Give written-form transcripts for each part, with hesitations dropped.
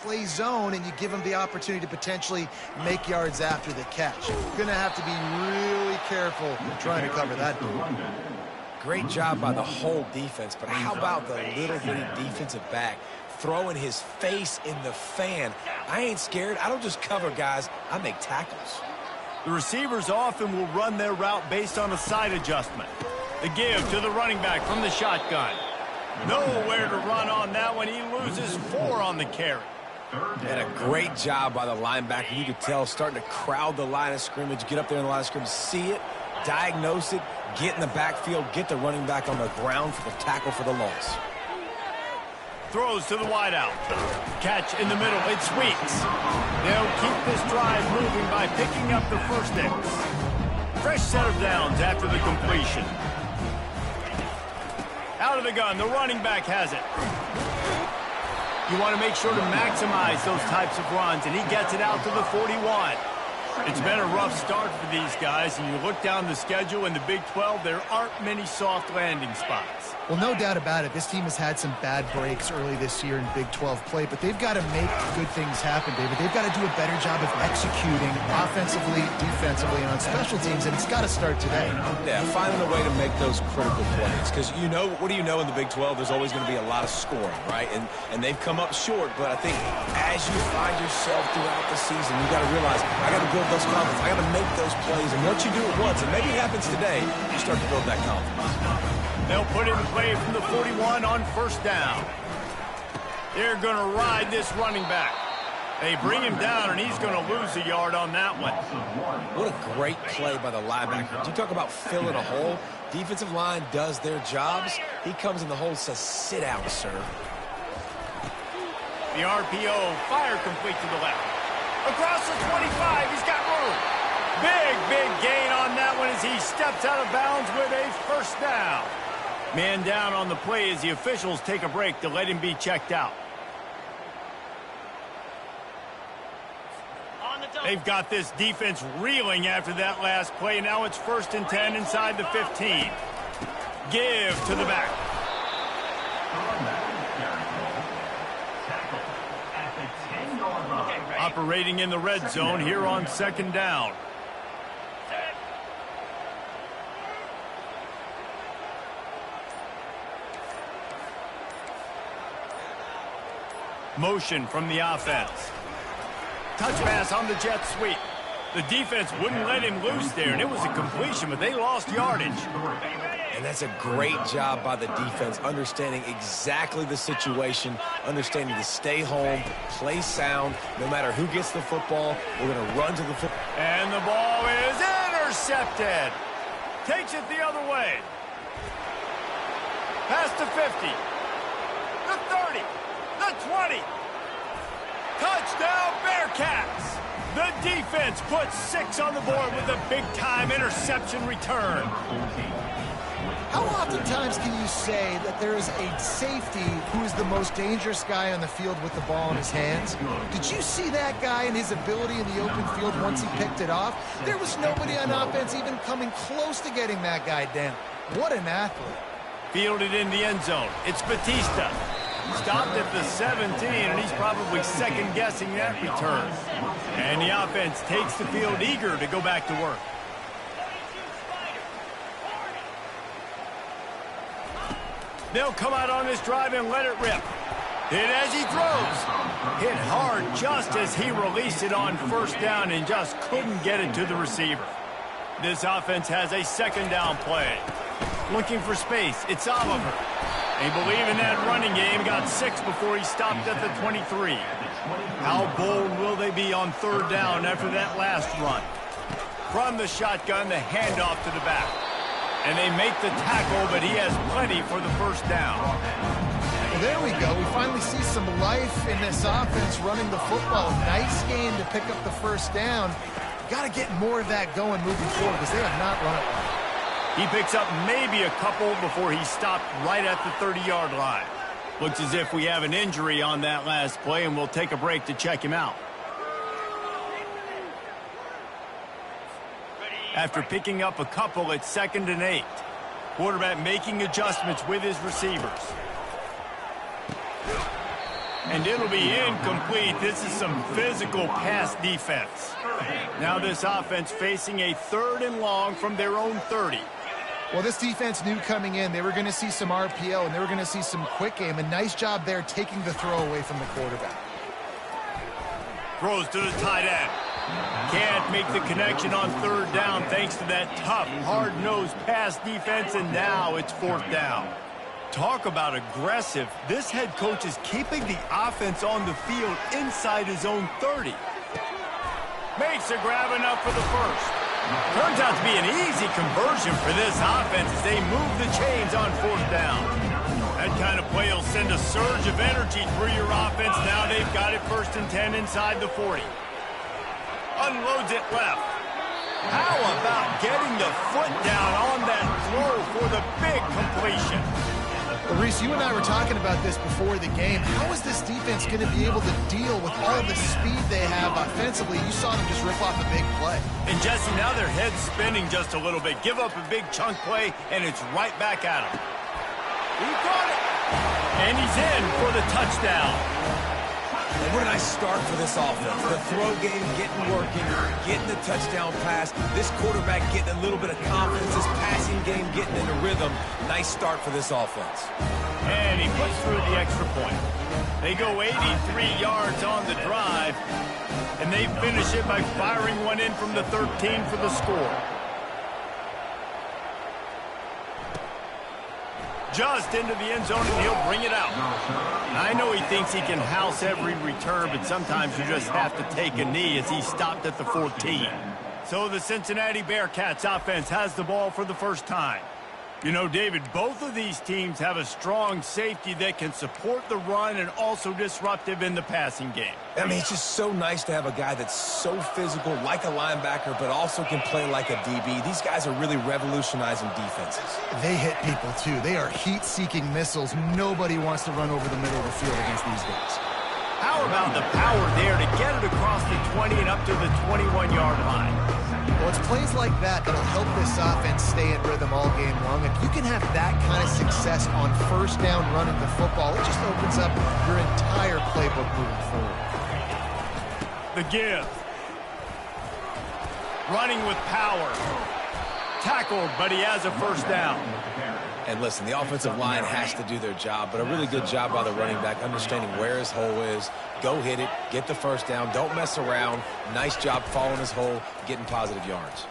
play zone and you give them the opportunity to potentially make yards after the catch. Going to have to be really careful trying to cover that dude. Great job by the whole defense, but how about the little bitty defensive back throwing his face in the fan? I ain't scared. I don't just cover guys. I make tackles. The receivers often will run their route based on a side adjustment. The give to the running back from the shotgun. Nowhere to run on that one. He loses 4 on the carry. And a great job by the linebacker. You could tell starting to crowd the line of scrimmage, get up there in the line of scrimmage, see it, diagnose it, get in the backfield, get the running back on the ground for the tackle for the loss. Throws to the wideout. Catch in the middle. It sweeps. They'll keep this drive moving by picking up the first X. Fresh set of downs after the completion. Out of the gun, the running back has it. You want to make sure to maximize those types of runs, and he gets it out to the 41. It's been a rough start for these guys, and you look down the schedule in the Big 12, there aren't many soft landing spots. Well, no doubt about it. This team has had some bad breaks early this year in Big 12 play, but they've got to make good things happen, David. They've got to do a better job of executing offensively, defensively, and on special teams, and it's got to start today. Yeah, finding a way to make those critical plays. Because, you know, what do you know in the Big 12? There's always going to be a lot of scoring, right? And they've come up short, but I think as you find yourself throughout the season, you got to realize, I got to build those confidence. I got to make those plays, and once you do it once, and maybe it happens today, you start to build that confidence. They'll put in play from the 41 on first down. They're going to ride this running back. They bring him down, and he's going to lose a yard on that one. What a great play by the linebacker. You talk about filling a hole. Defensive line does their jobs. He comes in the hole and says, sit down, sir. The RPO, fire complete to the left. Across the 25, he's got room. Big gain on that one as he steps out of bounds with a first down. Man down on the play as the officials take a break to let him be checked out. They've got this defense reeling after that last play. Now it's 1st and 10 inside the 15. Give to the back. Operating in the red zone here on 2nd down. Motion from the offense. Touch pass on the jet sweep. The defense wouldn't let him loose there, and it was a completion, but they lost yardage. And that's a great job by the defense, understanding exactly the situation, understanding to stay home, play sound. No matter who gets the football, we're going to run to the football. And the ball is intercepted. Takes it the other way. Past the 50. The 30. The 20. Touchdown, Bearcats. The defense puts 6 on the board with a big-time interception return. How oftentimes can you say that there is a safety who is the most dangerous guy on the field with the ball in his hands? Did you see that guy and his ability in the open field once he picked it off? There was nobody on offense even coming close to getting that guy down. What an athlete. Fielded in the end zone. It's Batista. Stopped at the 17, and he's probably second-guessing that return. And the offense takes the field eager to go back to work. They'll come out on this drive and let it rip. Hit as he throws. Hit hard just as he released it on first down and just couldn't get it to the receiver. This offense has a 2nd down play. Looking for space. It's Oliver. They believe in that running game. Got 6 before he stopped at the 23. How bold will they be on 3rd down after that last run? From the shotgun, the handoff to the back. And they make the tackle, but he has plenty for the first down. Well, there we go. We finally see some life in this offense running the football. Nice game to pick up the first down. Got to get more of that going moving forward because they have not run it well. He picks up maybe a couple before he stopped right at the 30-yard line. Looks as if we have an injury on that last play, and we'll take a break to check him out. After picking up a couple, it's 2nd and 8. Quarterback making adjustments with his receivers. And it'll be incomplete. This is some physical pass defense. Now this offense facing a 3rd and long from their own 30. Well, this defense knew coming in they were going to see some RPO and they were going to see some quick game. A nice job there taking the throw away from the quarterback. Throws to the tight end. Can't make the connection on 3rd down thanks to that tough, hard-nosed pass defense, and now it's 4th down. Talk about aggressive. This head coach is keeping the offense on the field inside his own 30. Makes a grab enough for the first. Turns out to be an easy conversion for this offense as they move the chains on 4th down. That kind of play will send a surge of energy through your offense. Now they've got it 1st and 10 inside the 40. Unloads it left. How about getting the foot down on that throw for the big completion? Well, Reese, you and I were talking about this before the game. How is this defense going to be able to deal with all the speed they have offensively? You saw them just rip off a big play. And Jesse, now their head's spinning just a little bit. Give up a big chunk play, and it's right back at him. He caught it. And he's in for the touchdown. And what a nice start for this offense. The throw game getting working, getting the touchdown pass. This quarterback getting a little bit of confidence. This passing game getting into rhythm. Nice start for this offense. And he puts through the extra point. They go 83 yards on the drive, and they finish it by firing one in from the 13 for the score. Just into the end zone, and he'll bring it out. I know he thinks he can house every return, but sometimes you just have to take a knee as he stopped at the 14. So the Cincinnati Bearcats offense has the ball for the first time. You know, David, both of these teams have a strong safety that can support the run and also disruptive in the passing game. I mean, it's just so nice to have a guy that's so physical, like a linebacker, but also can play like a DB. These guys are really revolutionizing defenses. They hit people, too. They are heat-seeking missiles. Nobody wants to run over the middle of the field against these guys. How about the power there to get it across the 20 and up to the 21-yard line? Well, it's plays like that that'll help this offense stay in rhythm all game long. If you can have that kind of success on 1st down running the football, it just opens up your entire playbook moving forward. The give. Running with power. Tackled, but he has a 1st down. And listen, the offensive line has to do their job, but a really good job by the running back, understanding where his hole is. Go hit it, get the 1st down, don't mess around. Nice job following his hole, getting positive yards.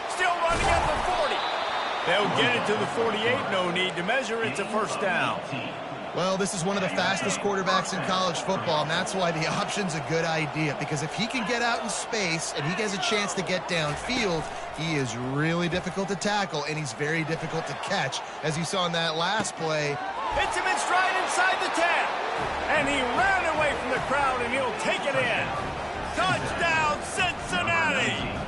Still running at the 40. They'll get it to the 48, no need to measure. It's a 1st down. Well, this is one of the fastest quarterbacks in college football, and that's why the option's a good idea, because if he can get out in space and he has a chance to get downfield, he is really difficult to tackle, and he's very difficult to catch. As you saw in that last play. Hits him in stride inside the 10. And he ran away from the crowd, and he'll take it in. Touchdown, Cincinnati!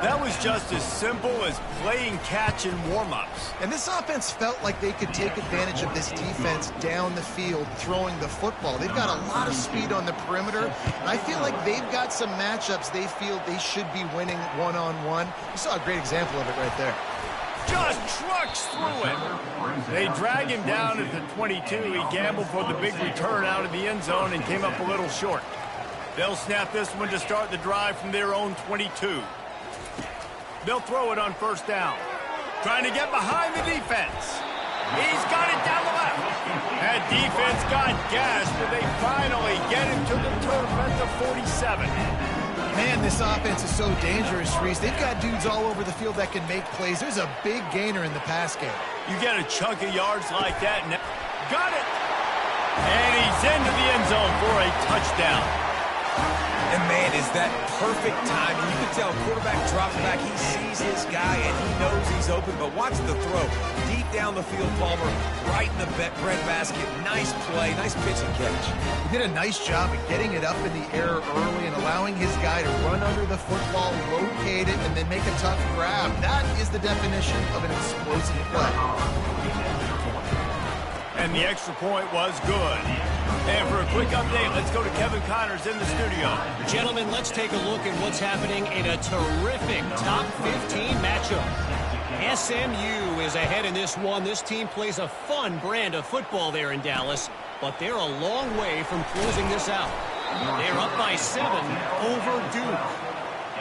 That was just as simple as playing catch in warm-ups. And this offense felt like they could take advantage of this defense down the field, throwing the football. They've got a lot of speed on the perimeter, and I feel like they've got some matchups they feel they should be winning one-on-one. You saw a great example of it right there. Just trucks through it. They drag him down at the 22. He gambled for the big return out of the end zone and came up a little short. They'll snap this one to start the drive from their own 22. They'll throw it on 1st down. Trying to get behind the defense. He's got it down the left. That defense got gashed, but they finally get him to the turf at the 47. Man, this offense is so dangerous, Reese. They've got dudes all over the field that can make plays. There's a big gainer in the pass game. You get a chunk of yards like that. And got it. And he's into the end zone for a touchdown. And, man, is that perfect timing. You can tell quarterback drops back. He sees his guy, and he knows he's open. But watch the throw. Deep down the field, Palmer, right in the breadbasket. Nice play, nice pitch and catch. He did a nice job of getting it up in the air early and allowing his guy to run under the football, locate it, and then make a tough grab. That is the definition of an explosive play. And the extra point was good. And for a quick update, let's go to Kevin Connors in the studio. Gentlemen, let's take a look at what's happening in a terrific top 15 matchup. SMU is ahead in this one. This team plays a fun brand of football there in Dallas, but they're a long way from closing this out. They're up by 7 over Duke.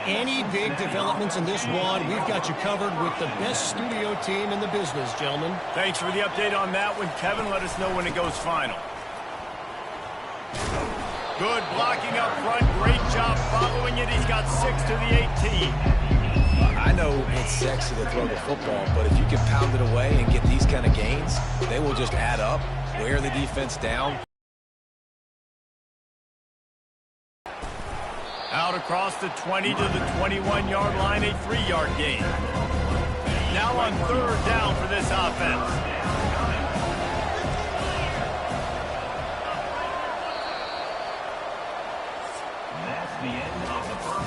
Any big developments in this one, we've got you covered with the best studio team in the business, gentlemen. Thanks for the update on that one, Kevin. Let us know when it goes final. Good blocking up front. Great job following it. He's got 6 to the 18. I know it's sexy to throw the football, but if you can pound it away and get these kind of gains, they will just add up, wear the defense down. Out across the 20 to the 21-yard line, a 3-yard gain. Now on 3rd down for this offense.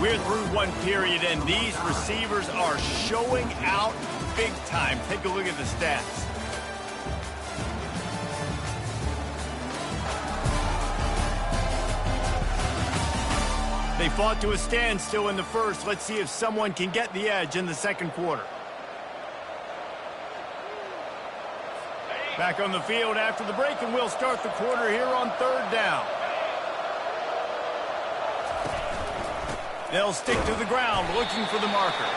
We're through one period, and these receivers are showing out big time. Take a look at the stats. They fought to a standstill in the first. Let's see if someone can get the edge in the second quarter. Back on the field after the break, and we'll start the quarter here on 3rd down. They'll stick to the ground looking for the marker.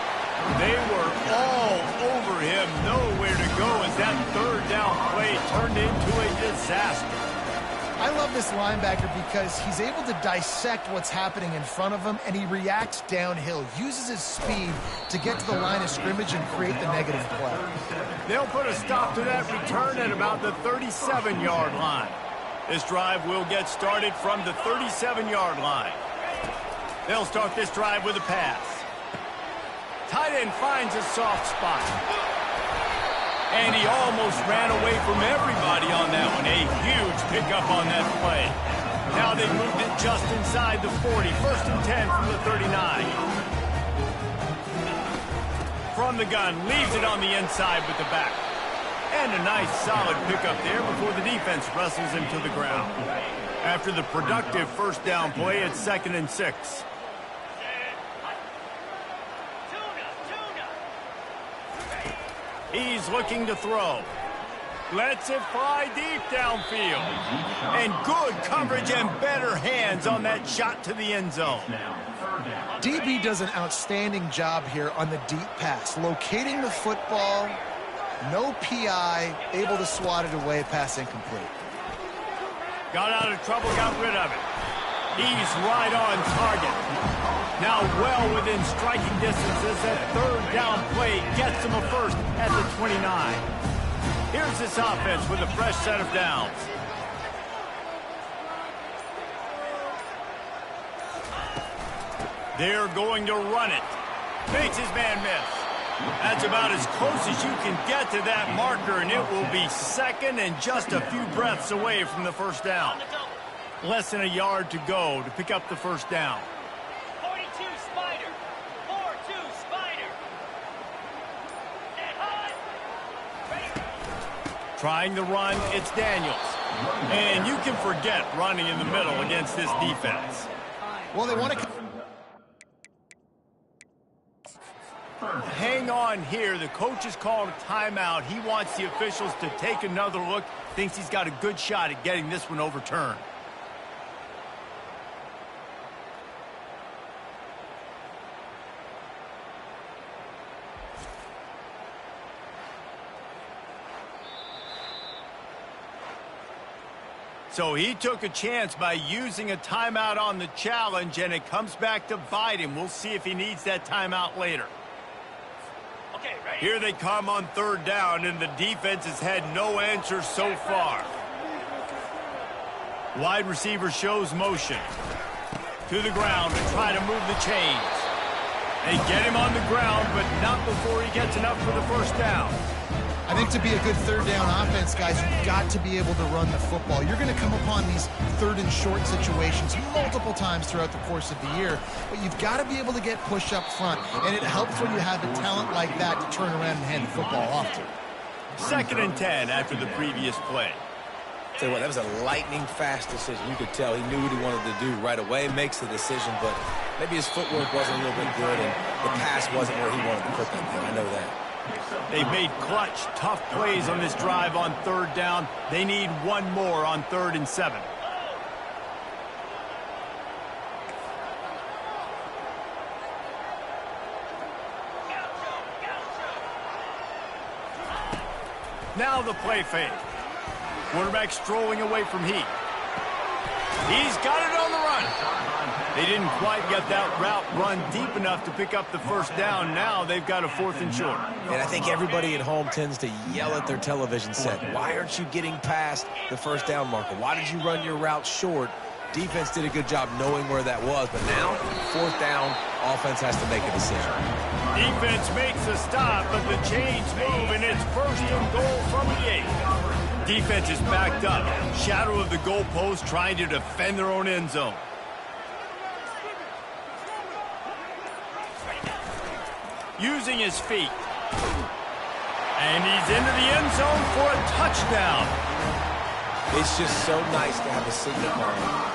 They were all over him. Nowhere to go as that 3rd down play turned into a disaster. I love this linebacker because he's able to dissect what's happening in front of him, and he reacts downhill, uses his speed to get to the line of scrimmage and create the negative play. They'll put a stop to that return at about the 37-yard line. This drive will get started from the 37-yard line. They'll start this drive with a pass. Tight end finds a soft spot. And he almost ran away from everybody on that one. A huge pickup on that play. Now they've moved it just inside the 40. 1st and 10 from the 39. From the gun, leaves it on the inside with the back. And a nice solid pickup there before the defense wrestles him to the ground. After the productive 1st down play, it's 2nd and 6. He's looking to throw. Lets it fly deep downfield. And good coverage and better hands on that shot to the end zone. DB does an outstanding job here on the deep pass. Locating the football, no PI, able to swat it away, pass incomplete. Got out of trouble, got rid of it. He's right on target. Now well within striking distance as that 3rd down play gets him a first at the 29. Here's this offense with a fresh set of downs. They're going to run it. Makes his man miss. That's about as close as you can get to that marker, and it will be 2nd and just a few breaths away from the 1st down. Less than a yard to go to pick up the 1st down. 42 Spider. 4-2 Spider. Trying the run, it's Daniels. And you can forget running in the middle against this defense. Well, they want to... Hang on here. The coach has called a timeout. He wants the officials to take another look. Thinks he's got a good shot at getting this one overturned. So he took a chance by using a timeout on the challenge, and it comes back to bite him. We'll see if he needs that timeout later. Okay, ready? Here they come on 3rd down, and the defense has had no answer so far. Wide receiver shows motion. To the ground to try to move the chains. They get him on the ground, but not before he gets enough for the 1st down. I think to be a good 3rd down offense, guys, you've got to be able to run the football. You're going to come upon these 3rd and short situations multiple times throughout the course of the year, but you've got to be able to get push up front, and it helps when you have a talent like that to turn around and hand the football off to. 2nd and 10 after the previous play. Tell you what, that was a lightning-fast decision. You could tell he knew what he wanted to do right away, makes the decision, but maybe his footwork wasn't a little bit good, and the pass wasn't where he wanted to put that. I know that. They've made clutch, tough plays on this drive on third down. They need one more on 3rd and 7. Now the play fake. Quarterback strolling away from Heat. He's got it on the run. They didn't quite get that route run deep enough to pick up the first down. Now they've got a 4th and short. And I think everybody at home tends to yell at their television set. Why aren't you getting past the first down marker? Why did you run your route short? Defense did a good job knowing where that was. But now, 4th down, offense has to make a decision. Defense makes a stop, but the chains move, and it's 1st and goal from the 8. Defense is backed up. Shadow of the goalpost trying to defend their own end zone. Using his feet. And he's into the end zone for a touchdown. It's just so nice to have a signifier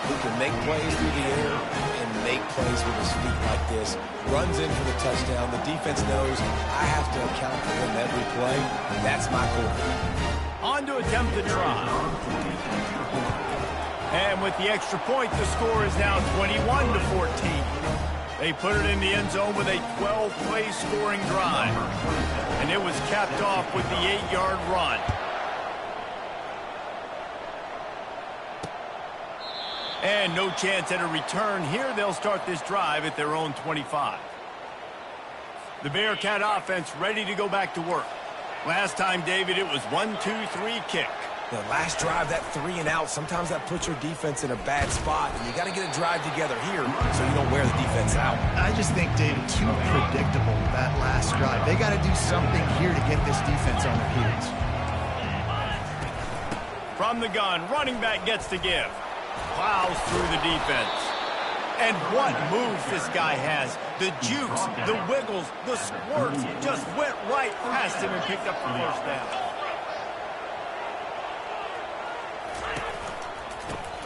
who can make plays through the air and make plays with his feet like this. Runs in for the touchdown. The defense knows I have to account for him every play. That's my quarterback. On to attempt the try. And with the extra point, the score is now 21-14. They put it in the end zone with a 12-play scoring drive. And it was capped off with the 8-yard run. And no chance at a return here. They'll start this drive at their own 25. The Bearcat offense ready to go back to work. Last time, David, it was 1-2-3 kick. The last drive, that 3 and out, sometimes that puts your defense in a bad spot, and you got to get a drive together here so you don't wear the defense out. I just think, David, too predictable, that last drive. They got to do something here to get this defense on their heels. From the gun, running back gets to give. Plows through the defense. And what moves this guy has. The jukes, the wiggles, the squirts just went right past him and picked up the first down.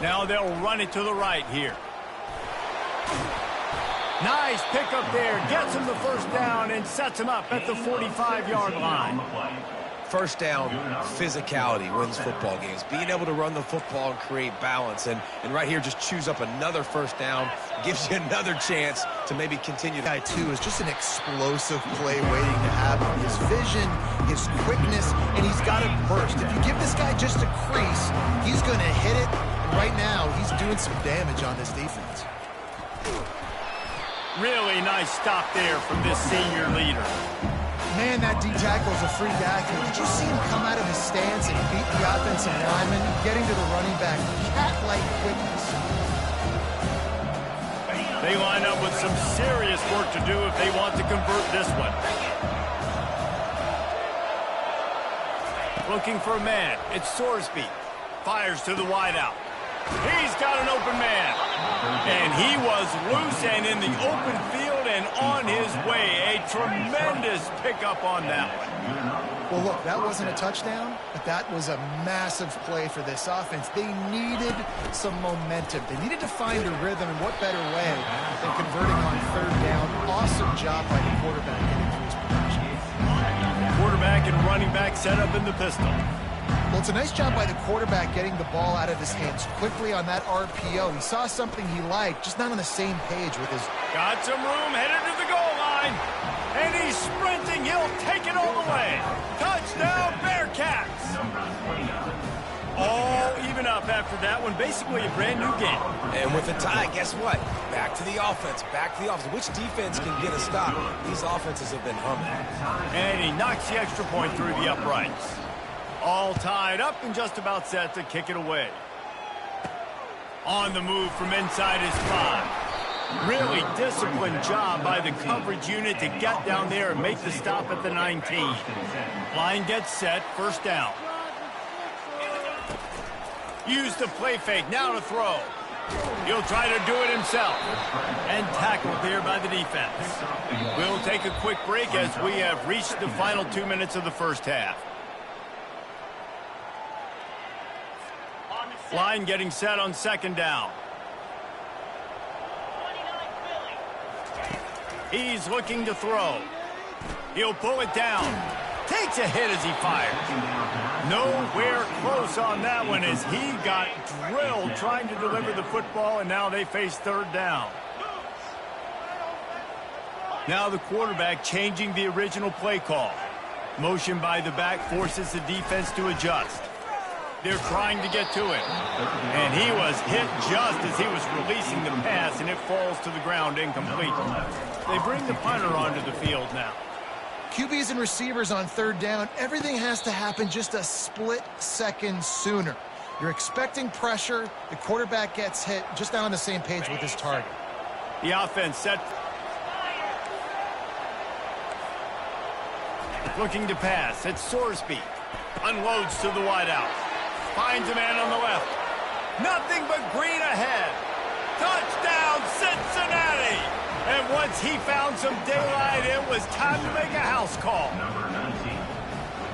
Now they'll run it to the right here. Nice pickup there. Gets him the first down and sets him up at the 45-yard line. First down, physicality wins football games. Being able to run the football and create balance. And right here, just choose up another first down. Gives you another chance to maybe continue. Guy, too, is just an explosive play waiting to happen. His vision, his quickness, and he's got a burst. If you give this guy just a crease, he's going to hit it. And right now, he's doing some damage on this defense. Really nice stop there from this senior leader. Man, that D tackle is a freak athlete. Did you see him come out of his stance and beat the offensive lineman, getting to the running back? Cat-like quickness. They line up with some serious work to do if they want to convert this one. Looking for a man. It's Sorsby. Fires to the wideout. He's got an open man. And he was loose and in the open field and on his way. A tremendous pickup on that one. Well, look, that wasn't a touchdown, but that was a massive play for this offense. They needed some momentum. They needed to find a rhythm, and what better way than converting on third down. Awesome job by the quarterback getting through his protection. Quarterback and running back set up in the pistol. Well, it's a nice job by the quarterback getting the ball out of his hands quickly on that RPO. He saw something he liked, just not on the same page with his... Got some room, headed to the goal line. And he's sprinting. He'll take it all the way. Touchdown, Bearcats. All even up after that one. Basically a brand new game. And with a tie, guess what? Back to the offense. Back to the offense. Which defense can get a stop? These offenses have been humming. And he knocks the extra point through the uprights. All tied up and just about set to kick it away. On the move from inside his 5. Really disciplined job by the coverage unit to get down there and make the stop at the 19. Line gets set, first down. Use the play fake, now to throw. He'll try to do it himself. And tackled there by the defense. We'll take a quick break as we have reached the final 2 minutes of the first half. Line getting set on second down. He's looking to throw. He'll pull it down. Takes a hit as he fires. Nowhere close on that one as he got drilled trying to deliver the football, and now they face third down. Now the quarterback changing the original play call. Motion by the back forces the defense to adjust. They're trying to get to him. And he was hit just as he was releasing the pass, and it falls to the ground incomplete. They bring the punter onto the field now. QBs and receivers on third down, everything has to happen just a split second sooner. You're expecting pressure. The quarterback gets hit, just not on the same page with his target. The offense set. Looking to pass. It's Sorsby. Unloads to the wideout. Finds a man on the left. Nothing but green ahead. Touchdown, Cincinnati! And once he found some daylight, it was time to make a house call.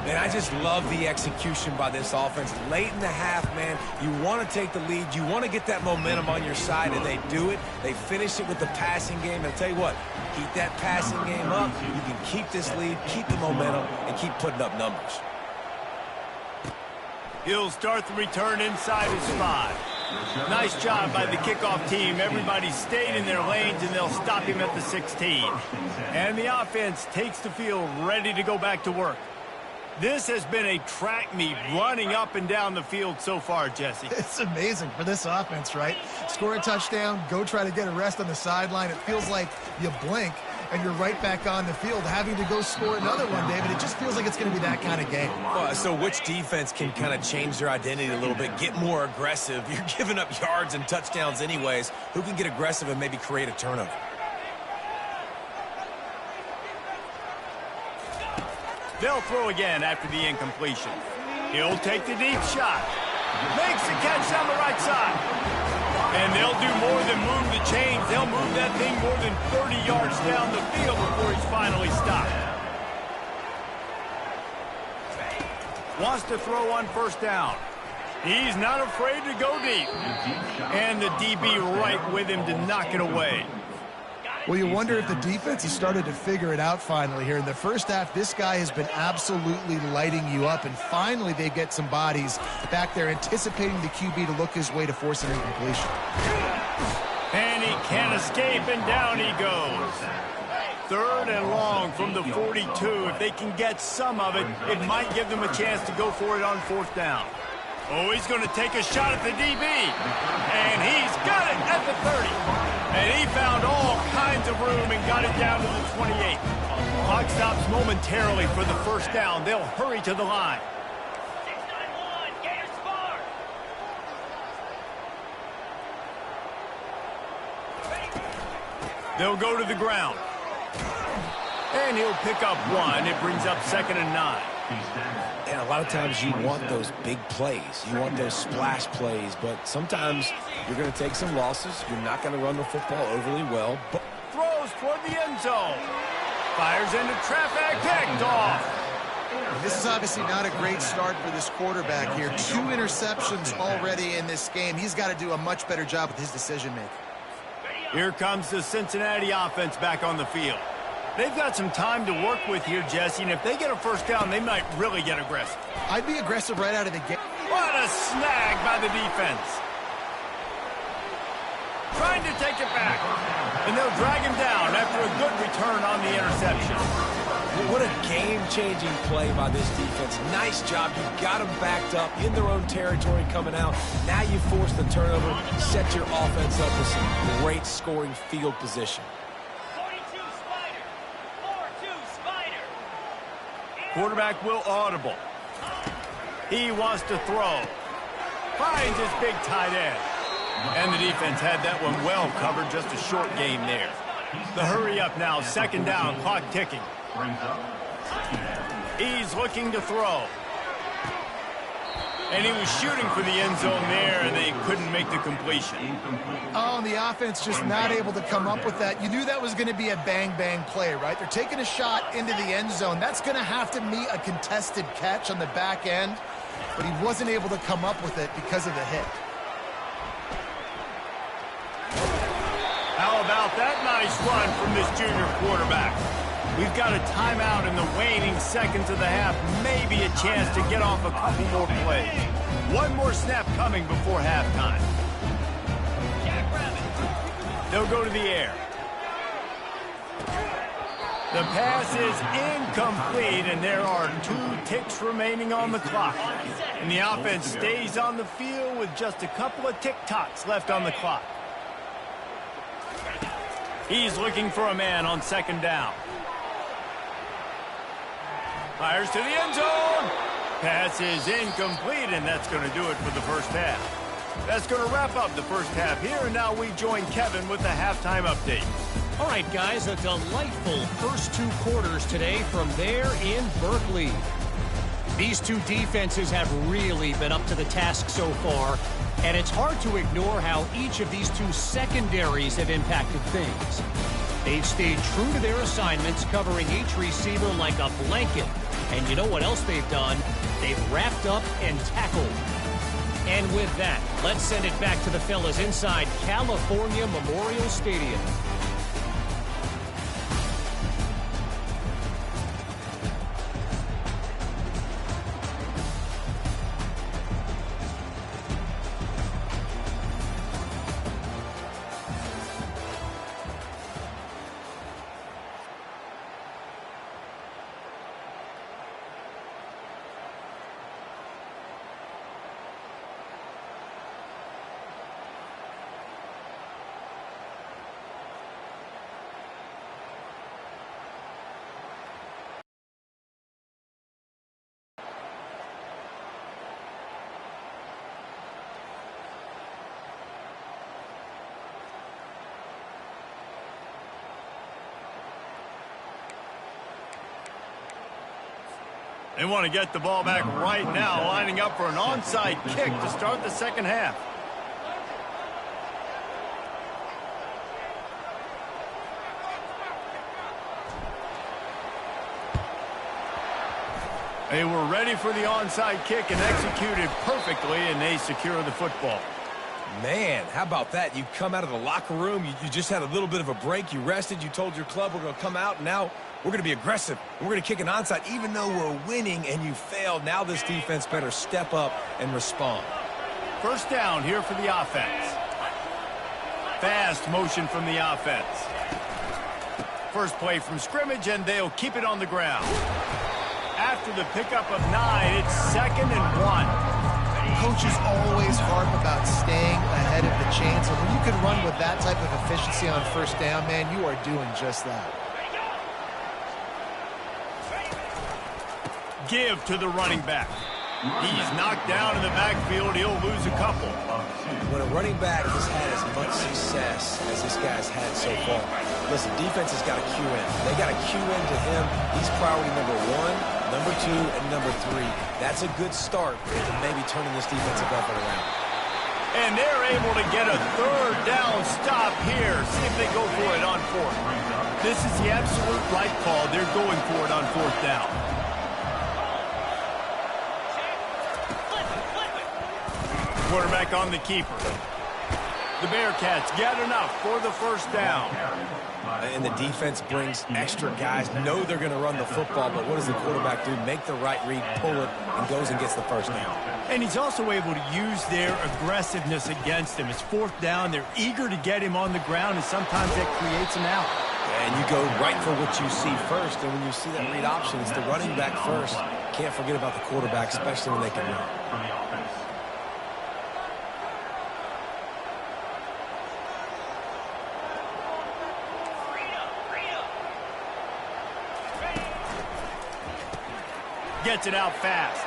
Man, I just love the execution by this offense. Late in the half, man, you want to take the lead. You want to get that momentum on your side, and they do it. They finish it with the passing game. And I'll tell you what, keep that passing game up. You can keep this lead, keep the momentum, and keep putting up numbers. He'll start the return inside his 5. Nice job by the kickoff team. Everybody stayed in their lanes, and they'll stop him at the 16. And the offense takes the field ready to go back to work. This has been a track meet running up and down the field so far, Jesse. It's amazing for this offense, right? Score a touchdown, go try to get a rest on the sideline. It feels like you blink, and you're right back on the field having to go score another one, David. It just feels like it's going to be that kind of game. So which defense can kind of change their identity a little bit, get more aggressive? You're giving up yards and touchdowns anyways. Who can get aggressive and maybe create a turnover? They'll throw again after the incompletion. He'll take the deep shot. Makes the catch on the right side. And they'll do more than move the chains. They'll move that thing more than 30 yards down the field before he's finally stopped. Wants to throw on first down. He's not afraid to go deep. And the DB right with him to knock it away. Well, you wonder if the defense has started to figure it out finally here. In the first half, this guy has been absolutely lighting you up, and finally they get some bodies back there anticipating the QB to look his way to force an incompletion. And he can't escape, and down he goes. Third and long from the 42. If they can get some of it, it might give them a chance to go for it on fourth down. Oh, he's going to take a shot at the DB. And he's got it at the 30. And he found all kinds of room and got it down to the 28. Clock stops momentarily for the first down. They'll hurry to the line. 6-9-1, Gators score. They'll go to the ground. And he'll pick up 1. It brings up 2nd and 9. And a lot of times you want those big plays. You want those splash plays. But sometimes you're going to take some losses. You're not going to run the football overly well. But Throws toward the end zone. Fires into traffic. Picked off. This is obviously not a great start for this quarterback here. 2 interceptions already in this game. He's got to do a much better job with his decision-making. Here comes the Cincinnati offense back on the field. They've got some time to work with here, Jesse, and if they get a first down, they might really get aggressive. I'd be aggressive right out of the gate. What a snag by the defense. Trying to take it back. And they'll drag him down after a good return on the interception. what a game-changing play by this defense. Nice job. You got them backed up in their own territory coming out. Now you force the turnover, set your offense up with some great scoring field position. 42 Spider. 4-2 Spider. Quarterback will audible. He wants to throw. Finds his big tight end. And the defense had that one well covered, just a short game there. The hurry up now, second down, clock ticking. He's looking to throw. And he was shooting for the end zone there, and they couldn't make the completion. Oh, and the offense just not able to come up with that. You knew that was going to be a bang-bang play, right? They're taking a shot into the end zone. That's going to have to meet a contested catch on the back end, but he wasn't able to come up with it because of the hit. How about that nice run from this junior quarterback? We've got a timeout in the waning seconds of the half. Maybe a chance to get off a couple more plays. One more snap coming before halftime. They'll go to the air. The pass is incomplete, and there are 2 ticks remaining on the clock. And the offense stays on the field with just a couple of tick-tocks left on the clock. He's looking for a man on second down. Fires to the end zone. Pass is incomplete, and that's going to do it for the first half. That's going to wrap up the first half here, and now we join Kevin with the halftime update. All right, guys, a delightful first 2 quarters today from there in Berkeley. These 2 defenses have really been up to the task so far, and it's hard to ignore how each of these 2 secondaries have impacted things. They've stayed true to their assignments, covering each receiver like a blanket. And you know what else they've done? They've wrapped up and tackled. And with that, let's send it back to the fellas inside California Memorial Stadium. They want to get the ball back right now, lining up for an onside kick to start the second half. They were ready for the onside kick and executed perfectly, and they secure the football. Man, how about that? You come out of the locker room, you just had a little bit of a break, you rested, you told your club we're going to come out, and now we're going to be aggressive. We're going to kick an onside, even though we're winning and you failed. Now this defense better step up and respond. First down here for the offense. Fast motion from the offense. First play from scrimmage, and they'll keep it on the ground. After the pickup of 9, it's 2nd and 1. Coaches always harp about staying ahead of the chains, and when you can run with that type of efficiency on first down, man, you are doing just that. Give to the running back. He's knocked down in the backfield. He'll lose a couple. When a running back has had as much success as this guy's had so far, listen, defense has got to cue in. They got to cue in to him. He's priority number 1, number 2, and number 3. That's a good start to maybe turning this defensive effort around. And they're able to get a third down stop here. See if they go for it on 4th. This is the absolute right call. They're going for it on 4th down. Quarterback on the keeper. The Bearcats get enough for the first down. And the defense brings extra guys, know they're going to run the football, but what does the quarterback do? Make the right read, pull it, and goes and gets the first down. And he's also able to use their aggressiveness against him. It's 4th down. They're eager to get him on the ground, and sometimes that creates an out. And you go right for what you see first, and when you see that read option, it's the running back first. Can't forget about the quarterback, especially when they can run. Gets it out fast.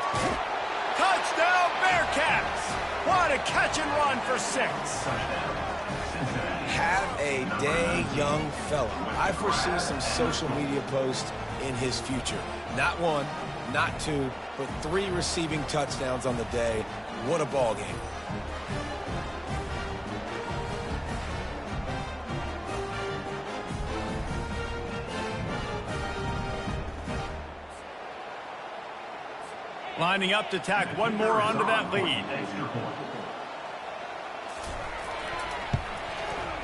Touchdown, Bearcats! What a catch and run for 6. Have a day, young fella. I foresee some social media posts in his future. Not 1, not 2, but 3 receiving touchdowns on the day. What a ball game. Lining up to tack one more onto that lead.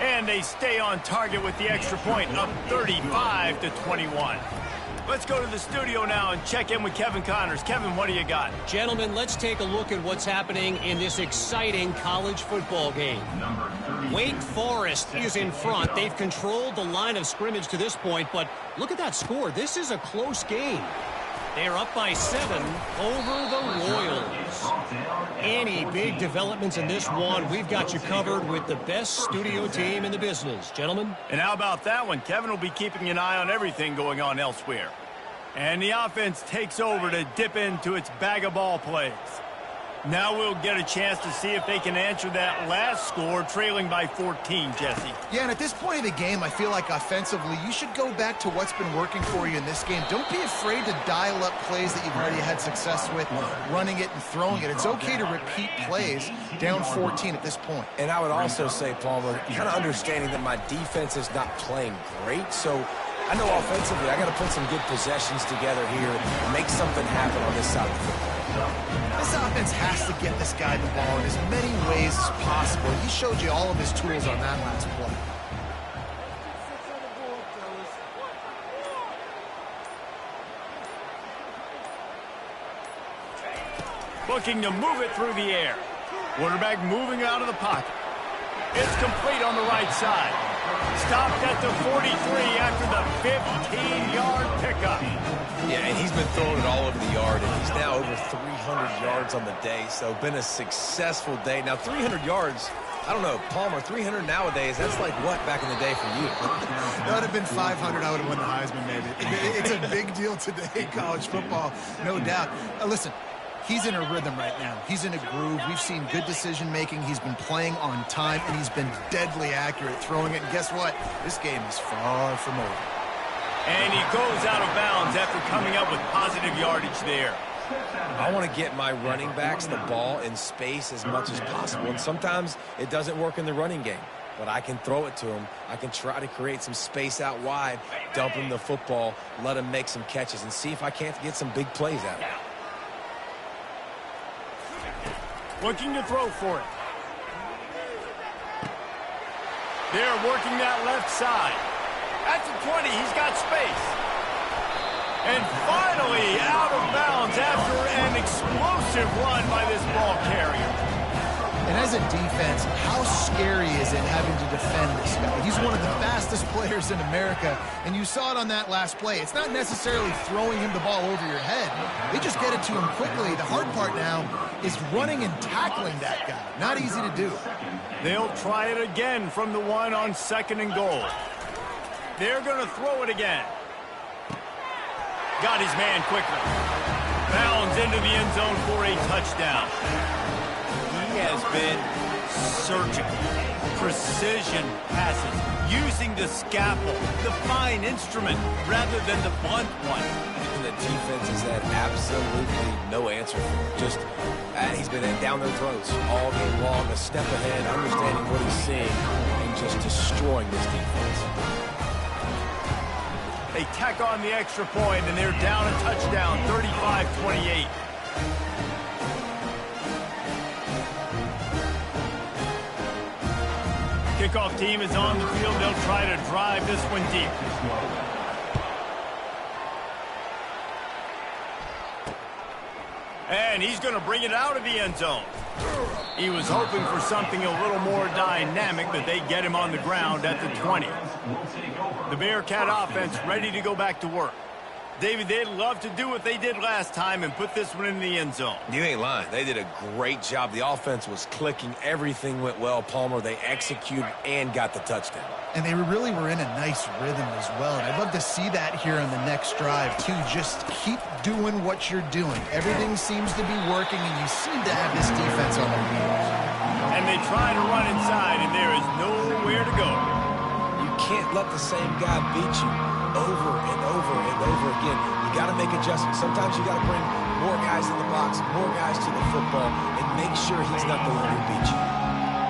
And they stay on target with the extra point, up 35-21. Let's go to the studio now and check in with Kevin Connors. Kevin, what do you got? Gentlemen, let's take a look at what's happening in this exciting college football game. Wake Forest is in front. They've controlled the line of scrimmage to this point, but look at that score. This is a close game. They're up by 7 over the Royals. Any big developments in this one, we've got you covered with the best studio team in the business. Gentlemen? And how about that one? Kevin will be keeping an eye on everything going on elsewhere. And the offense takes over to dip into its bag of ball plays. Now we'll get a chance to see if they can answer that last score, trailing by 14, Jesse. Yeah, and at this point of the game, I feel like offensively, you should go back to what's been working for you in this game. Don't be afraid to dial up plays that you've already had success with, running it and throwing it. It's okay to repeat plays down 14 at this point. And I would also say, Palmer, kind of understanding that my defense is not playing great, so I know offensively I got to put some good possessions together here and make something happen on this side of the football. This offense has to get this guy the ball in as many ways as possible. He showed you all of his tools on that last play. Looking to move it through the air. Quarterback moving out of the pocket. It's complete on the right side. Stopped at the 43 after the 15-yard pickup. Yeah, and he's been throwing it all over the yard, and he's now over 300 yards on the day, so been a successful day. Now, 300 yards, I don't know, Palmer, 300 nowadays, that's like what back in the day for you? That would have been 500. I would have won the Heisman, maybe. It's a big deal today, college football, no doubt. Listen, he's in a rhythm right now. He's in a groove. We've seen good decision-making. He's been playing on time, and he's been deadly accurate throwing it. And guess what? This game is far from over. And he goes out of bounds after coming up with positive yardage there. I want to get my running backs the ball in space as much as possible, and sometimes it doesn't work in the running game. But I can throw it to him. I can try to create some space out wide, dump him the football, let him make some catches, and see if I can't get some big plays out of it. Looking to throw for it. They're working that left side. At the 20, he's got space. And finally out of bounds after an explosive run by this ball carrier. And as a defense, how scary is it having to defend this guy? He's one of the fastest players in America, and you saw it on that last play. It's not necessarily throwing him the ball over your head. They just get it to him quickly. The hard part now is running and tackling that guy. Not easy to do. They'll try it again from the 1 on 2nd and goal. They're going to throw it again. Got his man quickly. Bounds into the end zone for a touchdown. He has been surgical. Precision passes. Using the scalpel, the fine instrument, rather than the blunt one. And the defense has had absolutely no answer for it. Just, he's been down their throats all game long, a step ahead, understanding what he's seeing, and just destroying this defense. They tack on the extra point, and they're down a touchdown, 35-28. Kickoff team is on the field. They'll try to drive this one deep. And he's going to bring it out of the end zone. He was hoping for something a little more dynamic, but they get him on the ground at the 20. The Bearcat offense ready to go back to work. David, they'd love to do what they did last time and put this one in the end zone. You ain't lying. They did a great job. The offense was clicking. Everything went well, Palmer. They executed and got the touchdown. And they really were in a nice rhythm as well. And I'd love to see that here on the next drive, too. Just keep doing what you're doing. Everything seems to be working, and you seem to have this defense on their heels. And they try to run inside, and there is nowhere to go. You can't let the same guy beat you over and over and over again. You got to make adjustments. Sometimes you got to bring more guys in the box, more guys to the football, and make sure he's not the one who beats you.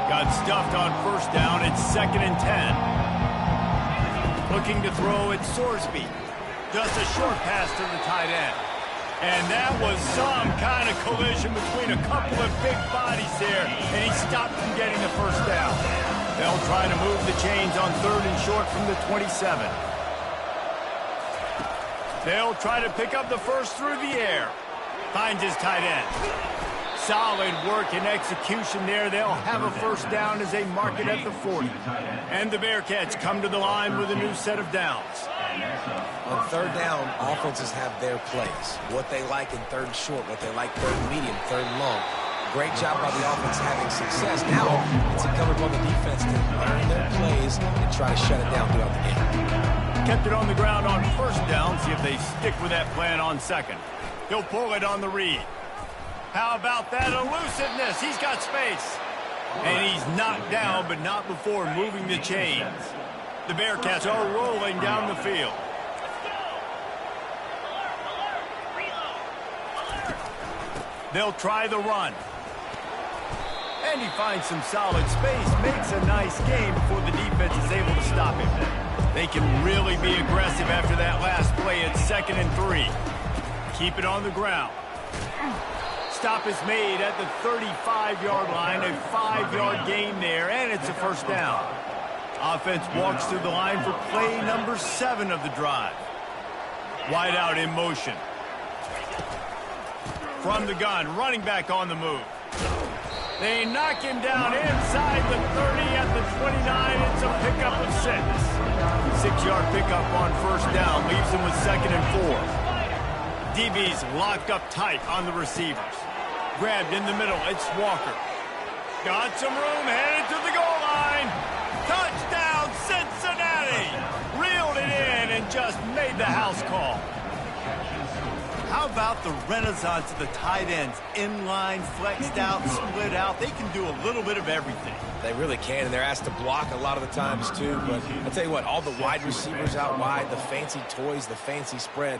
Got stuffed on 1st down. It's 2nd and 10. Looking to throw at Sorsby. Just a short pass to the tight end. And that was some kind of collision between a couple of big bodies there, and he stopped from getting the 1st down. They'll try to move the chains on 3rd and short from the 27. They'll try to pick up the first through the air. Finds his tight end. Solid work and execution there. They'll have a first down as they mark it at the 40. And the Bearcats come to the line with a new set of downs. On 3rd down, offenses have their plays. What they like in 3rd and short, what they like 3rd and medium, 3rd and long. Great job by the offense having success. Now it's incumbent upon the defense to learn their plays and try to shut it down throughout the game. Kept it on the ground on 1st down. See if they stick with that plan on 2nd. He'll pull it on the read. How about that elusiveness? He's got space. And he's knocked down, but not before moving the chains. The Bearcats are rolling down the field. They'll try the run. And he finds some solid space, makes a nice game before the defense is able to stop him. They can really be aggressive after that last play at 2nd and 3. Keep it on the ground. Stop is made at the 35-yard line, a 5-yard gain there, and it's a first down. Offense walks through the line for play number 7 of the drive. Wide out in motion. From the gun, running back on the move. They knock him down inside the 30 at the 29. It's a pickup of 6. 6-yard pickup on 1st down leaves him with 2nd and 4. DB's locked up tight on the receivers. Grabbed in the middle, it's Walker. Got some room, headed to the goal line. Touchdown, Cincinnati! Reeled it in and just made the house call. How about the renaissance of the tight ends? Inline, flexed out, split out. They can do a little bit of everything. They really can, and they're asked to block a lot of the times, too. But I'll tell you what, all the wide receivers out wide, the fancy toys, the fancy spread,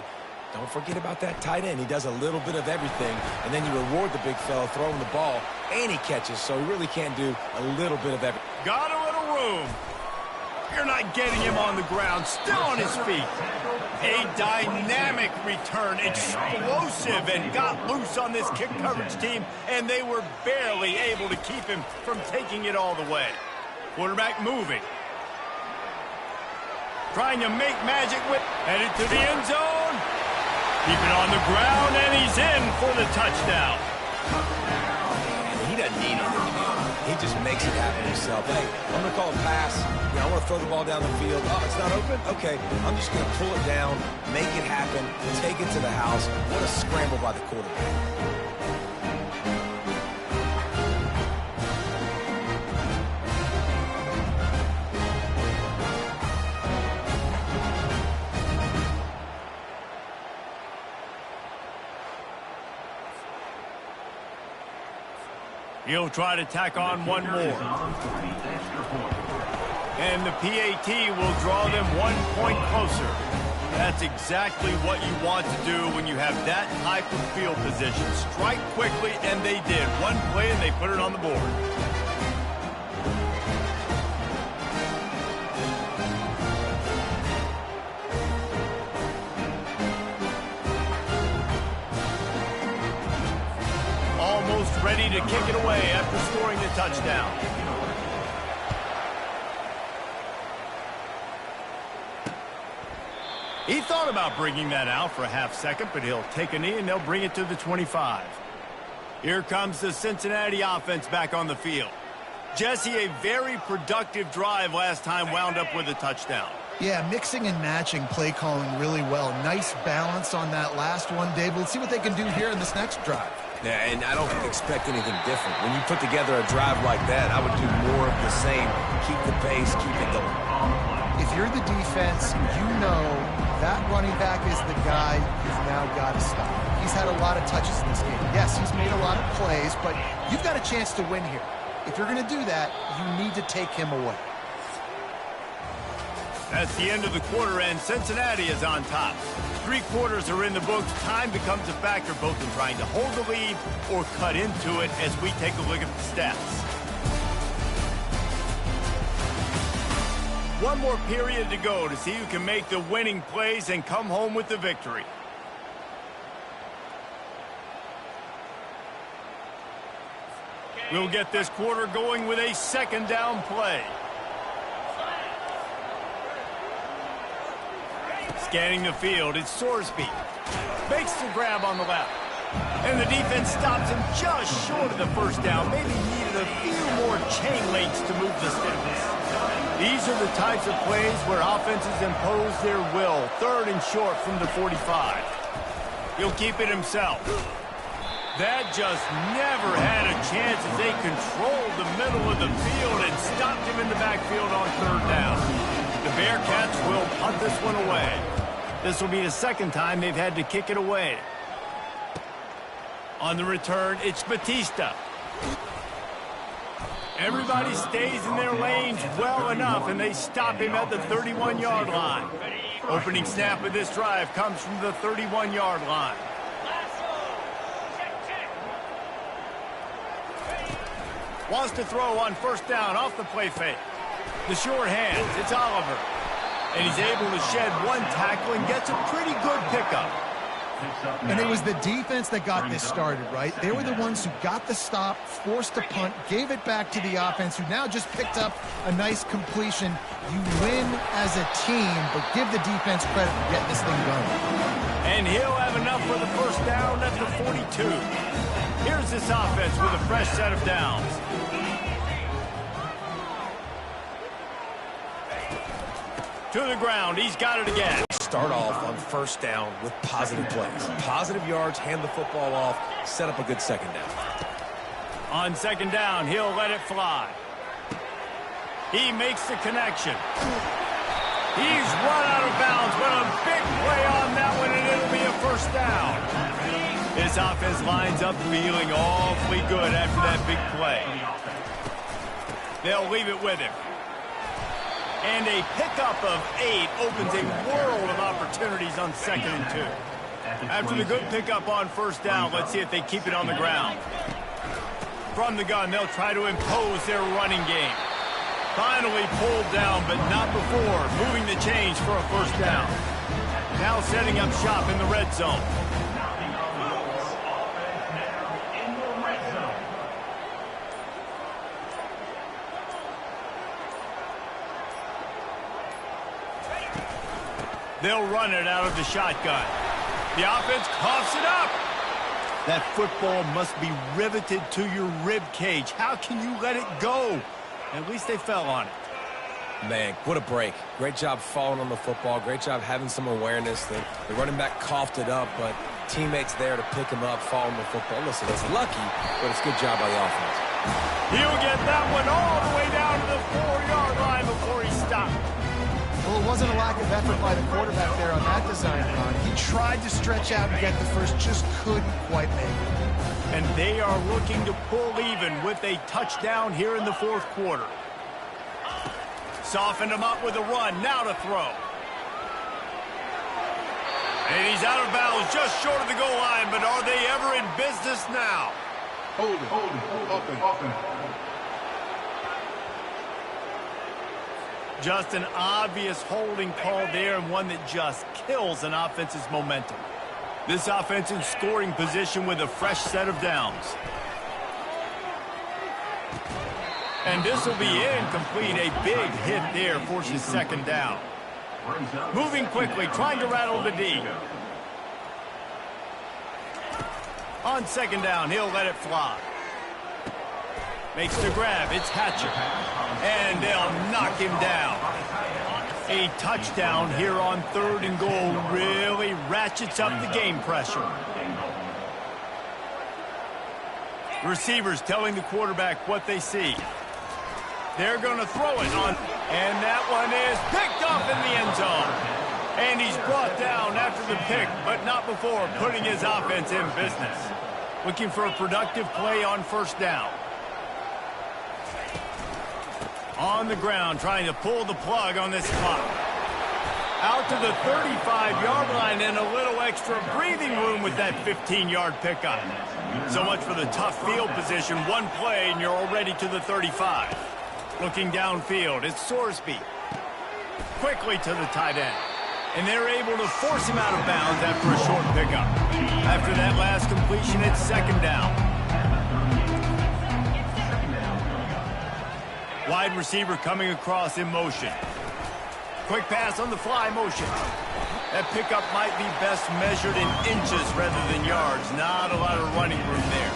don't forget about that tight end. He does a little bit of everything, and then you reward the big fella throwing the ball, and he catches, so he really can do a little bit of everything. Got a little room. You're not getting him on the ground, still on his feet. A dynamic return, explosive, and got loose on this kick coverage team, and they were barely able to keep him from taking it all the way. Quarterback moving. Trying to make magic with, headed to the end zone. Keep it on the ground, and he's in for the touchdown. He doesn't need anything. He just makes it happen himself. Hey, I'm going to call a pass. I want to throw the ball down the field. Oh, it's not open? Okay, I'm just going to pull it down, make it happen, take it to the house. What a scramble by the quarterback. He'll try to tack on one more. And the PAT will draw them 1 point closer. That's exactly what you want to do when you have that type of field position. Strike quickly, and they did. One play, and they put it on the board. Almost ready to kick it away after scoring the touchdown. He thought about bringing that out for a half second, but he'll take a knee and they'll bring it to the 25. Here comes the Cincinnati offense back on the field. Jesse, a very productive drive last time, wound up with a touchdown. Yeah, mixing and matching play calling really well. Nice balance on that last one, Dave. Let's see what they can do here in this next drive. Yeah, and I don't expect anything different. When you put together a drive like that, I would do more of the same. Keep the pace, keep it going. If you're the defense, you know that running back is the guy you've now got to stop. He's had a lot of touches in this game. Yes, he's made a lot of plays, but you've got a chance to win here. If you're going to do that, you need to take him away. That's the end of the quarter, and Cincinnati is on top. 3 quarters are in the books. Time becomes a factor both in trying to hold the lead or cut into it as we take a look at the stats. One more period to go to see who can make the winning plays and come home with the victory. We'll get this quarter going with a second down play. Scanning the field, it's Sorsby. Makes the grab on the left. And the defense stops him just short of the first down. Maybe needed a few more chain links to move the sticks. These are the types of plays where offenses impose their will. 3rd and short from the 45. He'll keep it himself. That just never had a chance as they controlled the middle of the field and stopped him in the backfield on 3rd down. The Bearcats will punt this one away. This will be the 2nd time they've had to kick it away. On the return, it's Batista. Everybody stays in their lanes well enough, and they stop him at the 31-yard line. Opening snap of this drive comes from the 31-yard line. Wants to throw on 1st down off the play fake. The short hands, it's Oliver. And he's able to shed one tackle and gets a pretty good pickup. And it was the defense that got this started, right? They were the ones who got the stop, forced a punt, gave it back to the offense, who now just picked up a nice completion. You win as a team, but give the defense credit for getting this thing going. And he'll have enough for the 1st down at the 42. Here's this offense with a fresh set of downs. To the ground, he's got it again. Start off on 1st down with positive plays. Positive yards, hand the football off, set up a good 2nd down. On 2nd down, he'll let it fly. He makes the connection. He's run out of bounds, but a big play on that one, and it'll be a 1st down. This offense lines up feeling awfully good after that big play. They'll leave it with him. And a pickup of 8 opens a world of opportunities on 2nd and 2. After the good pickup on 1st down, let's see if they keep it on the ground. From the gun, they'll try to impose their running game. Finally pulled down, but not before moving the chains for a 1st down. Now setting up shop in the red zone. They'll run it out of the shotgun. The offense coughs it up. That football must be riveted to your rib cage. How can you let it go? At least they fell on it. Man, what a break. Great job falling on the football. Great job having some awareness. The running back coughed it up, but teammates there to pick him up, fall on the football. Listen, it's lucky, but it's a good job by the offense. He'll get that one all the way down to the 4-yard line before he stopped. Well, it wasn't a lack of effort by the quarterback there on that design run. He tried to stretch out and get the first, just couldn't quite make it. And they are looking to pull even with a touchdown here in the 4th quarter. Softened him up with a run, now to throw. And he's out of bounds just short of the goal line, but are they ever in business now? Hold it, open. Just an obvious holding call there, and one that just kills an offense's momentum. This offense in scoring position with a fresh set of downs. And this will be incomplete. A big hit there forces 2nd down. Moving quickly, trying to rattle the D. On 2nd down, he'll let it fly. Makes the grab. It's Hatcher. And they'll knock him down. A touchdown here on 3rd and goal really ratchets up the game pressure. Receivers telling the quarterback what they see. They're going to throw it on. And that one is picked off in the end zone. And he's brought down after the pick, but not before putting his offense in business. Looking for a productive play on 1st down. On the ground, trying to pull the plug on this clock. Out to the 35-yard line and a little extra breathing room with that 15-yard pickup. So much for the tough field position. One play and you're already to the 35. Looking downfield, it's Sorsby. Quickly to the tight end. And they're able to force him out of bounds after a short pickup. After that last completion, it's 2nd down. Wide receiver coming across in motion. Quick pass on the fly motion. That pickup might be best measured in inches rather than yards. Not a lot of running room there.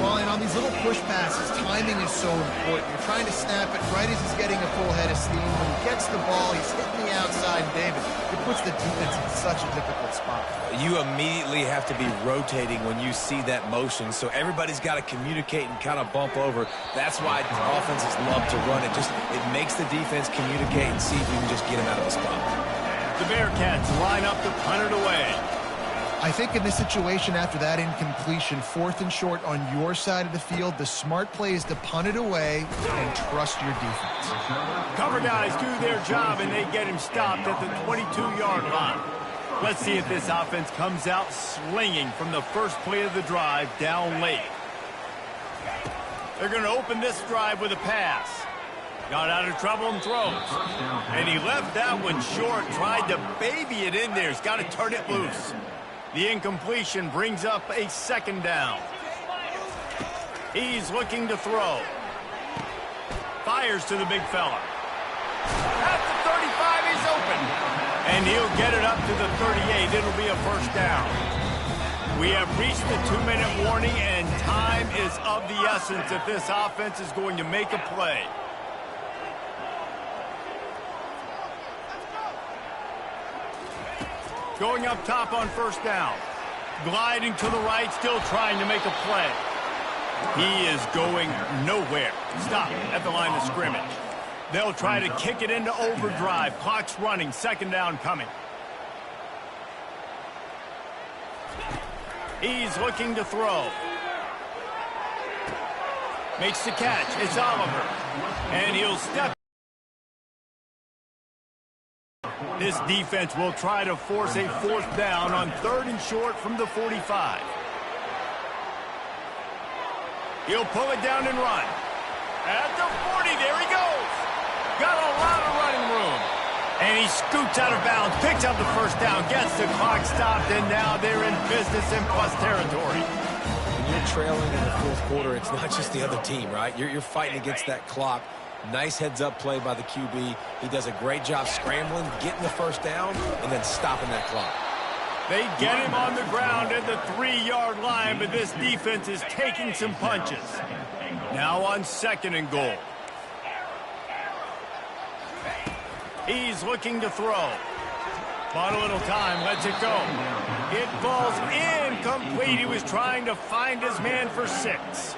Well, and on these little push passes, timing is so important. You're trying to snap it right as he's getting a full head of steam. When he gets the ball, he's hitting the outside, and David, it puts the defense in such a difficult spot. You immediately have to be rotating when you see that motion, so everybody's got to communicate and kind of bump over. That's why offenses love to run it. It makes the defense communicate and see if you can just get him out of the spot. The Bearcats line up to punt it away. I think in this situation, after that incompletion, 4th and short on your side of the field, the smart play is to punt it away and trust your defense. Cover guys do their job, and they get him stopped at the 22-yard line. Let's see if this offense comes out slinging from the first play of the drive down late. They're going to open this drive with a pass. Got out of trouble and throws. And he left that one short, tried to baby it in there. He's got to turn it loose. The incompletion brings up a 2nd down. He's looking to throw. Fires to the big fella. At the 35, he's open. And he'll get it up to the 38. It'll be a 1st down. We have reached the 2-minute warning, and time is of the essence if this offense is going to make a play. Going up top on 1st down. Gliding to the right, still trying to make a play. He is going nowhere. Stop at the line of scrimmage. They'll try to kick it into overdrive. Clock's running. 2nd down coming. He's looking to throw. Makes the catch. It's Oliver. And he'll step. This defense will try to force a 4th down on 3rd and short from the 45. He'll pull it down and run. At the 40, there he goes. Got a lot of running room. And he scoots out of bounds, picks up the 1st down, gets the clock stopped, and now they're in business in plus territory. When you're trailing in the 4th quarter, it's not just the other team, right? You're fighting against that clock. Nice heads-up play by the QB. He does a great job scrambling, getting the 1st down, and then stopping that clock. They get him on the ground at the 3-yard line, but this defense is taking some punches. Now on 2nd and goal. He's looking to throw. Bought a little time, lets it go. It falls incomplete. He was trying to find his man for 6.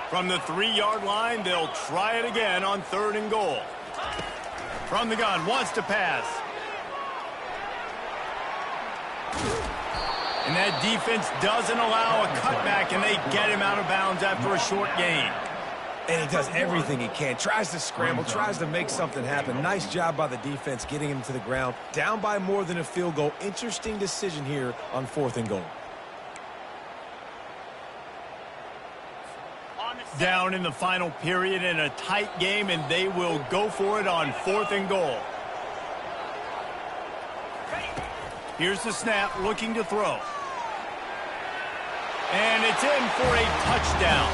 From the 3-yard line, they'll try it again on 3rd and goal. From the gun, wants to pass. And that defense doesn't allow a cutback, and they get him out of bounds after a short gain. And he does everything he can. Tries to scramble, tries to make something happen. Nice job by the defense getting him to the ground. Down by more than a field goal. Interesting decision here on 4th and goal. Down in the final period in a tight game, and they will go for it on 4th and goal. Here's the snap, looking to throw. And it's in for a touchdown.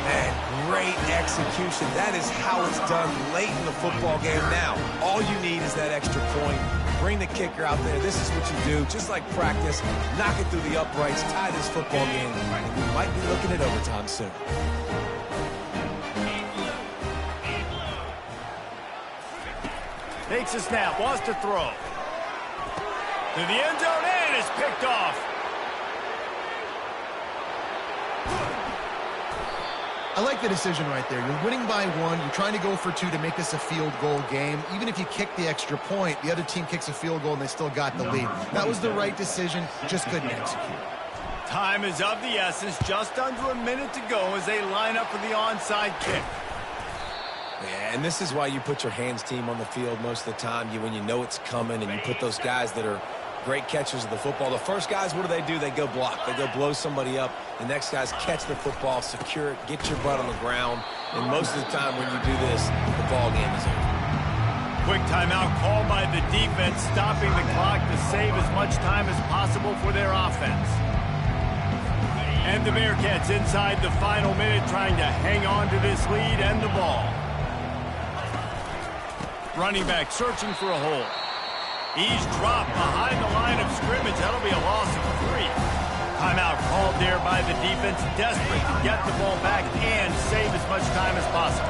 Man, great execution. That is how it's done late in the football game. Now, all you need is that extra point. Bring the kicker out there. This is what you do. Just like practice, knock it through the uprights, tie this football game, and we might be looking at overtime soon. Takes a snap, wants to throw. To the end zone, and it's picked off. I like the decision right there. You're winning by 1. You're trying to go for 2 to make this a field goal game. Even if you kick the extra point, the other team kicks a field goal and they still got the lead. That was the right decision, just couldn't execute. Time is of the essence. Just under a minute to go as they line up for the onside kick. Yeah, and this is why you put your hands team on the field most of the time. When you know it's coming, and you put those guys that are great catchers of the football. The first guys, what do? They go block. They go blow somebody up. The next guys catch the football, secure it, get your butt on the ground. And most of the time when you do this, the ball game is over. Quick timeout called by the defense, stopping the clock to save as much time as possible for their offense. And the Bearcats inside the final minute trying to hang on to this lead and the ball. Running back searching for a hole. He's dropped behind the line of scrimmage. That'll be a loss of 3. Timeout called there by the defense, desperate to get the ball back and save as much time as possible.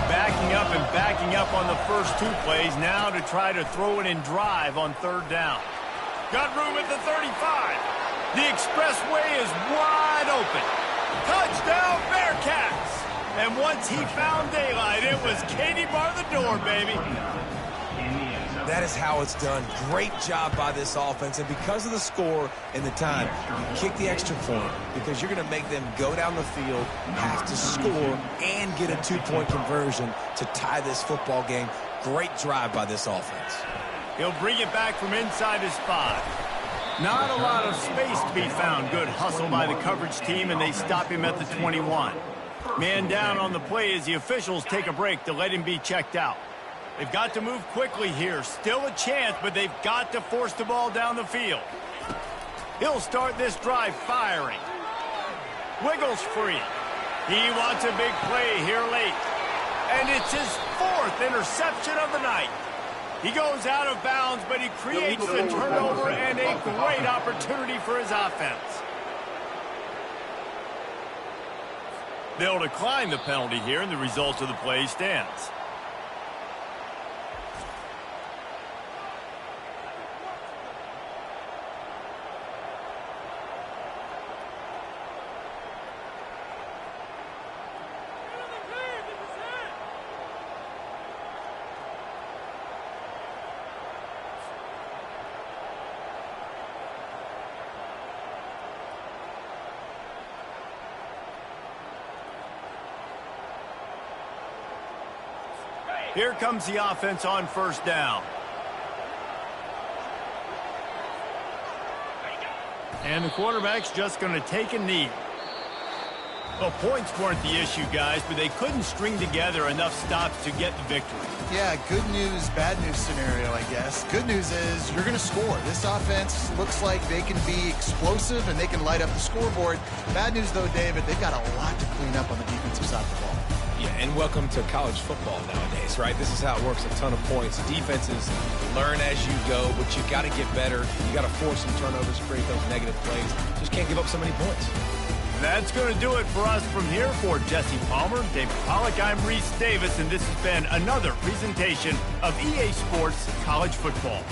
Backing up on the first 2 plays now to try to throw it and drive on 3rd down. Got room at the 35. The expressway is wide open. Touchdown, Bearcats! And once he found daylight, it was Katie bar the door, baby. That is how it's done. Great job by this offense. And because of the score and the time, you kick the extra point because you're going to make them go down the field, have to score, and get a 2-point conversion to tie this football game. Great drive by this offense. He'll bring it back from inside his 5. Not a lot of space to be found. Good hustle by the coverage team, and they stop him at the 21. Man down on the play as the officials take a break to let him be checked out. They've got to move quickly here. Still a chance, but they've got to force the ball down the field. He'll start this drive firing. Wiggles free. He wants a big play here late. And it's his 4th interception of the night. He goes out of bounds, but he creates the turnover and a great opportunity for his offense. They'll decline the penalty here, and the result of the play stands. Here comes the offense on 1st down. And the quarterback's just going to take a knee. Well, points weren't the issue, guys, but they couldn't string together enough stops to get the victory. Yeah, good news, bad news scenario, I guess. Good news is you're going to score. This offense looks like they can be explosive and they can light up the scoreboard. Bad news, though, David, they've got a lot to clean up on the defensive side of the ball. Yeah, and welcome to college football nowadays, right? This is how it works, a ton of points. Defenses learn as you go, but you got to get better. You got to force some turnovers, create those negative plays. Just can't give up so many points. That's going to do it for us from here. For Jesse Palmer, David Pollack, I'm Reese Davis, and this has been another presentation of EA Sports College Football.